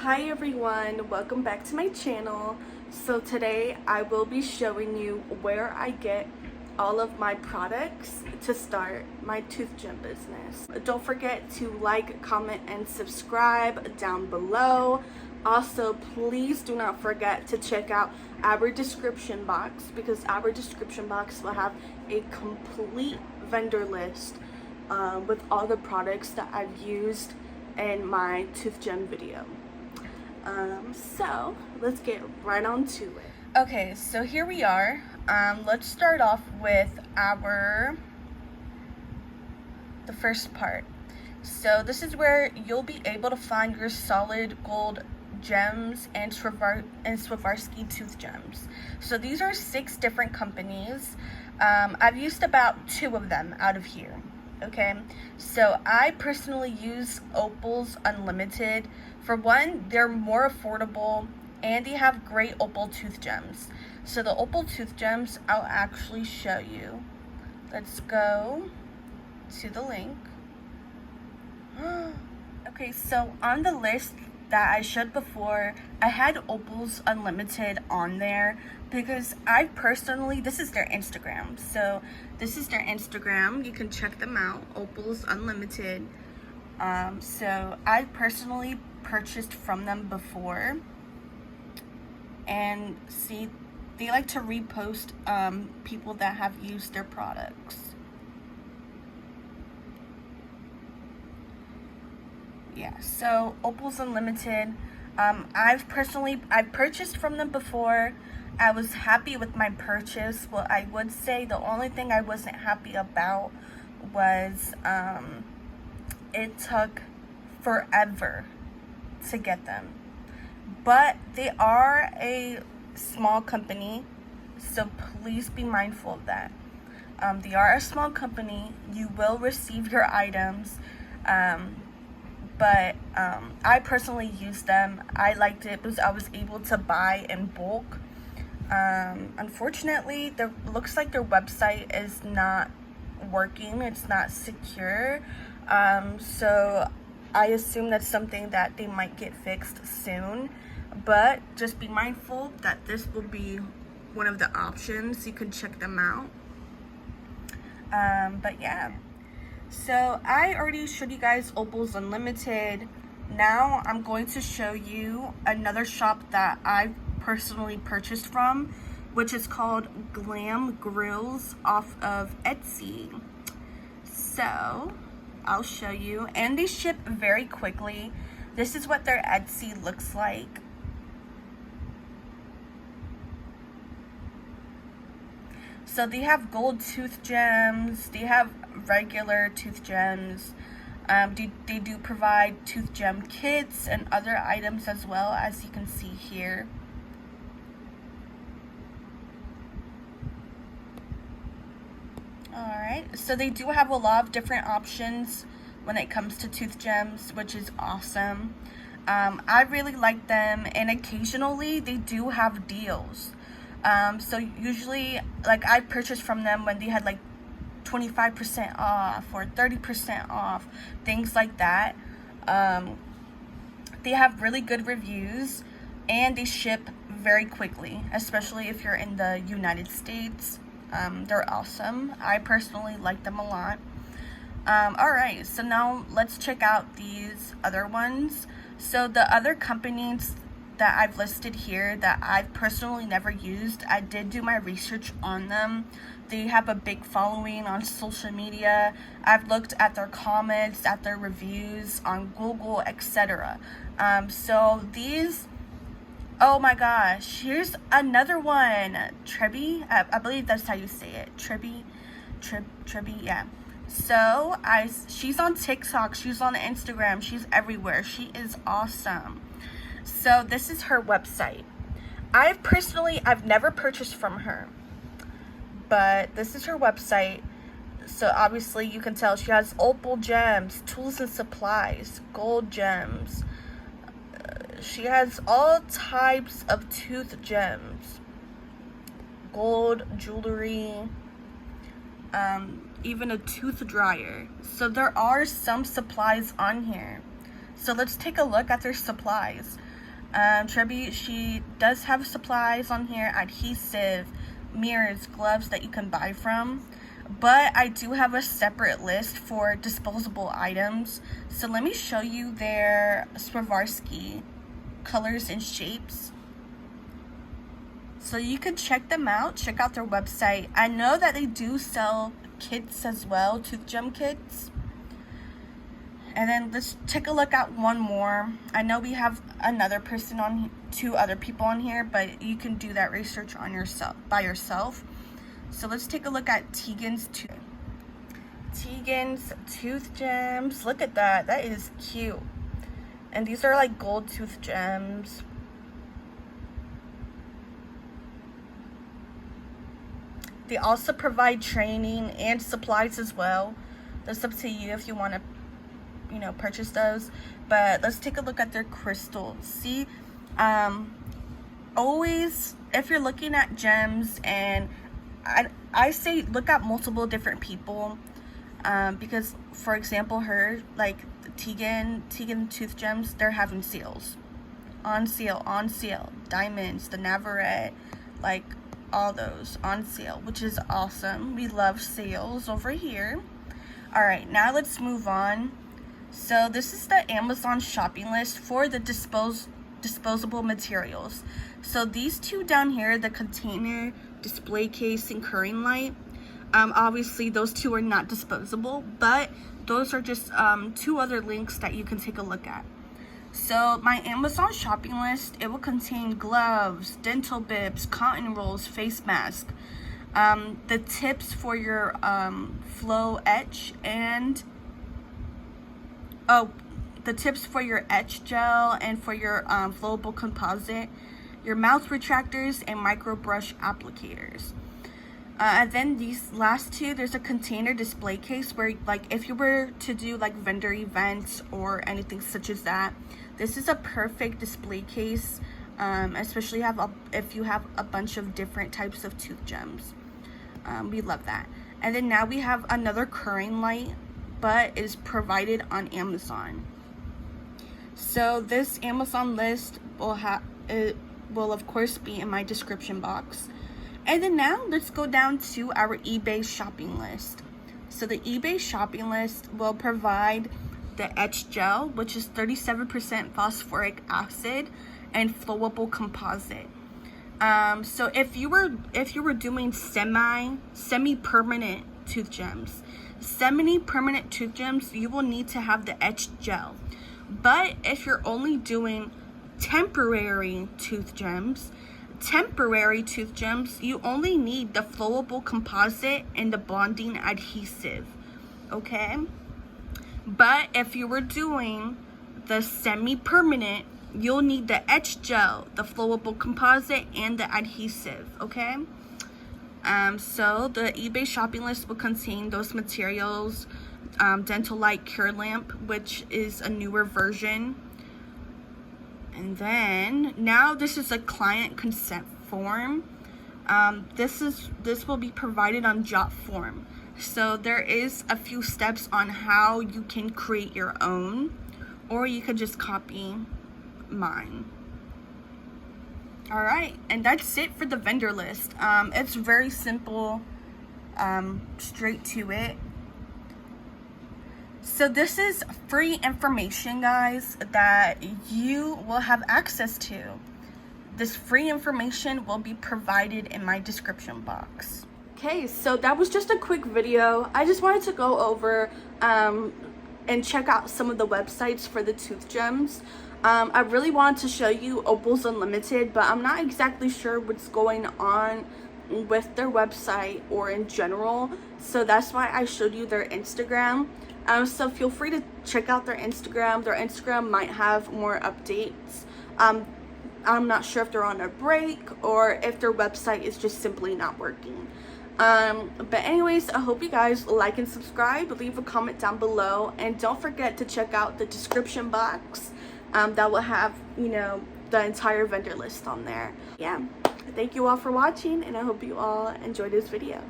Hi everyone, welcome back to my channel. So today I will be showing you where I get all of my products to start my tooth gem business. Don't forget to like, comment, and subscribe down below. Also, please do not forget to check out our description box, because our description box will have a complete vendor list with all the products that I've used in my tooth gem video. So let's get right on to it. Okay, so here we are. Let's start off with the first part. So this is where you'll be able to find your solid gold gems and Swarovski tooth gems. So these are 6 different companies. I've used about 2 of them out of here. Okay, so I personally use Opals Unlimited. For one, they're more affordable and they have great opal tooth gems. So the opal tooth gems, I'll actually show you. Let's go to the link. Okay, so on the list that I showed before, I had Opals Unlimited on there because I personally, this is their Instagram. So this is their Instagram. You can check them out, Opals Unlimited. So I personally purchased from them before, and see, they like to repost people that have used their products. Yeah, so Opals Unlimited, I've purchased from them before. I was happy with my purchase. Well, I would say the only thing I wasn't happy about was it took forever to get them. But they are a small company, so please be mindful of that. They are a small company. You will receive your items. But I personally used them. I liked it because I was able to buy in bulk. Unfortunately, looks like their website is not working. It's not secure. So I assume that's something that they might get fixed soon. But just be mindful that this will be one of the options. You can check them out. But yeah. So I already showed you guys Opals Unlimited. Now I'm going to show you another shop that I personally purchased from, which is called Glam Gems off of Etsy. So I'll show you, and they ship very quickly. This is what their Etsy looks like. So they have gold tooth gems, they have regular tooth gems. They do provide tooth gem kits and other items as well, as you can see here. Alright, so they do have a lot of different options when it comes to tooth gems, which is awesome. I really like them, and occasionally they do have deals. So usually, like, I purchased from them when they had like 25% off or 30% off, things like that. They have really good reviews, and they ship very quickly, especially if you're in the United States. They're awesome. I personally like them a lot. Alright, so now let's check out these other ones. So the other companies that I've listed here that I've personally never used, I did do my research on them. They have a big following on social media. I've looked at their comments, at their reviews on Google, etc. So these, oh my gosh, here's another one. Triby, I believe that's how you say it. Triby, yeah. So she's on TikTok, she's on Instagram, she's everywhere. She is awesome. So this is her website. I've never purchased from her, but this is her website. So obviously you can tell she has opal gems, tools and supplies, gold gems. She has all types of tooth gems, gold jewelry, even a tooth dryer. So there are some supplies on here. So let's take a look at their supplies. Triby, she does have supplies on here, adhesive, mirrors, gloves that you can buy from. But I do have a separate list for disposable items. So let me show you their Swarovski colors and shapes. So you can check them out, check out their website. I know that they do sell kits as well, tooth gem kits. And then let's take a look at one more. I know we have another person on, 2 other people on here, but you can do that research on yourself, by yourself. So let's take a look at Tegan's tooth gems. Look at that, that is cute. And these are like gold tooth gems. They also provide training and supplies as well. That's up to you if you want to, you know, purchase those. But let's take a look at their crystals. See, always if you're looking at gems, and I say look at multiple different people, because for example, her, like Tegan tooth gems, they're having sales, on sale, diamonds, the Navarrete, like all those on sale, which is awesome. We love sales over here. All right, now let's move on. So this is the Amazon shopping list for the disposable materials. So these 2 down here, the container, display case, and curring light, obviously those 2 are not disposable, but those are just 2 other links that you can take a look at. So my Amazon shopping list, it will contain gloves, dental bibs, cotton rolls, face mask, the tips for your flow etch, and the tips for your etch gel and for your flowable composite, your mouth retractors, and micro brush applicators. And then these last 2, there's a container display case where, like, if you were to do like vendor events or anything such as that, this is a perfect display case, especially if you have a bunch of different types of tooth gems. We love that. And then now we have another curring light, but is provided on Amazon. So this Amazon list will of course be in my description box. And then now let's go down to our eBay shopping list. So the eBay shopping list will provide the etch gel, which is 37% phosphoric acid and flowable composite. So if you were doing semi-permanent tooth gems, semi-permanent tooth gems, you will need to have the etched gel. But if you're only doing temporary tooth gems, you only need the flowable composite and the bonding adhesive, okay? But if you were doing the semi-permanent, you'll need the etch gel, the flowable composite, and the adhesive, okay? So the eBay shopping list will contain those materials, Dental Light Cure Lamp, which is a newer version. And then now this is a client consent form. This will be provided on Jot form. So there is a few steps on how you can create your own, or you could just copy mine. All right, and that's it for the vendor list. It's very simple, straight to it. So this is free information, guys, that you will have access to. This free information will be provided in my description box. Okay, so that was just a quick video. I just wanted to go over and check out some of the websites for the tooth gems. I really wanted to show you Opals Unlimited, but I'm not exactly sure what's going on with their website or in general. So that's why I showed you their Instagram. So feel free to check out their Instagram. Their Instagram might have more updates. I'm not sure if they're on a break or if their website is just simply not working. But anyways, I hope you guys like and subscribe. Leave a comment down below, and don't forget to check out the description box. That will have, you know, the entire vendor list on there. Yeah, thank you all for watching, and I hope you all enjoyed this video.